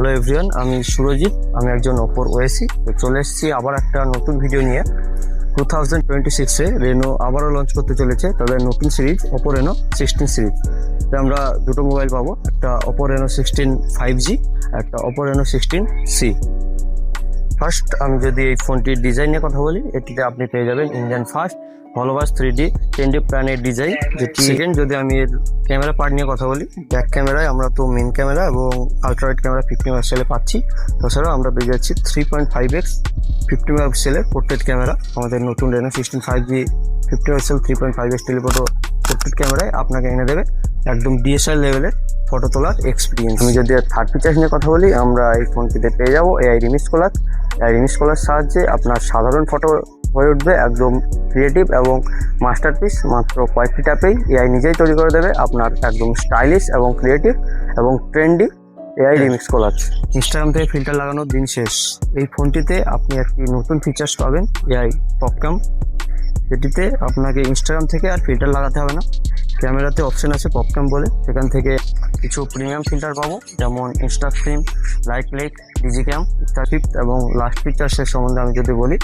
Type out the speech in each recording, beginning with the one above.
Hello everyone, আমি সুরজিৎ। আমি একজন ওপোর ওএসি। তো চলে এসেছি আবার একটা নতুন ভিডিও নিয়ে। 2026-এ রেনো আবারও লঞ্চ করতে চলেছে তাদের নতুন সিরিজ ওপো রেনো 16 সিরিজ। তো আমরা দুটো মোবাইল পাবো, একটা ওপো রেনো 16 5G, একটা ওপো রেনো 16C। ফার্স্ট আমি যদি এই ফোনটির ডিজাইন নিয়ে কথা বলি, এটিতে আপনি পেয়ে যাবেন ইন্ডিয়ান ফার্স্ট হলোভাস 3D 10D প্ল্যানের ডিজাইন। যেটি সেকেন্ড, যদি আমি এর ক্যামেরা পার্ট নিয়ে কথা বলি, ব্যাক ক্যামেরায় আমরা তো মেন ক্যামেরা এবং আলট্রাওয়াইড ক্যামেরা 50 মেগাপিক্সেলে পাচ্ছি। তাছাড়াও আমরা পেয়ে যাচ্ছি 3.5x 50 মেগাপিক্সেলের পোর্ট্রেট ক্যামেরা। আমাদের নতুন Reno 16 5G 50 megapixel 3.5x telephoto portrait ক্যামেরায় আপনাকে এনে দেবে একদম ডিএসএলআর লেভেলের ফটো তোলার এক্সপিরিয়েন্স। আমি যদি থার্ড ফিচার্স নিয়ে কথা বলি, আমরা এই ফোনটিতে পেয়ে যাবো এআই রিমিক্স কলার। এআই রিমিক্স কলার সাহায্যে আপনার সাধারণ ফটো হয়ে উঠবে একদম ক্রিয়েটিভ এবং মাস্টারপিস। মাত্র কয়েকটি ট্যাপেই এআই নিজেই তৈরি করে দেবে আপনার একদম স্টাইলিশ এবং ক্রিয়েটিভ এবং ট্রেন্ডি এআই রিমিক্স কলার। ইনস্টাগ্রাম থেকে ফিল্টার লাগানোর দিন শেষ। এই ফোনটিতে আপনি একটি নতুন ফিচার্স পাবেন, এআই পপক্যাম, যেটিতে আপনাকে ইনস্টাগ্রাম থেকে আর ফিল্টার লাগাতে হবে না। ক্যামেরাতে অপশন আছে পপক্যাম বলে, সেখান থেকে কিছু প্রিমিয়াম ফিল্টার পাবো, যেমন ইনস্টা ফ্রেম, লাইট লাইট, ডিজিক্যাম ইত্যাদি। এবং লাস্ট ফিচার্সের সম্বন্ধে আমি যদি বলি,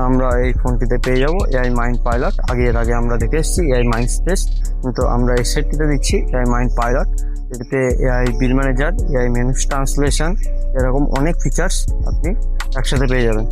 আমরা এই ফোনটিতে পেয়ে যাবো এআই মাইন্ড পাইলট। এর আগে আমরা দেখে এসেছি এআই মাইন্ড স্পেস, কিন্তু আমরা এই সেটটিতে দিচ্ছি এআই মাইন্ড পাইলট। এটিতে এআই বিল ম্যানেজার, এআই মেনু ট্রান্সলেশন, এরকম অনেক ফিচার্স আপনি একসাথে পেয়ে যাবেন।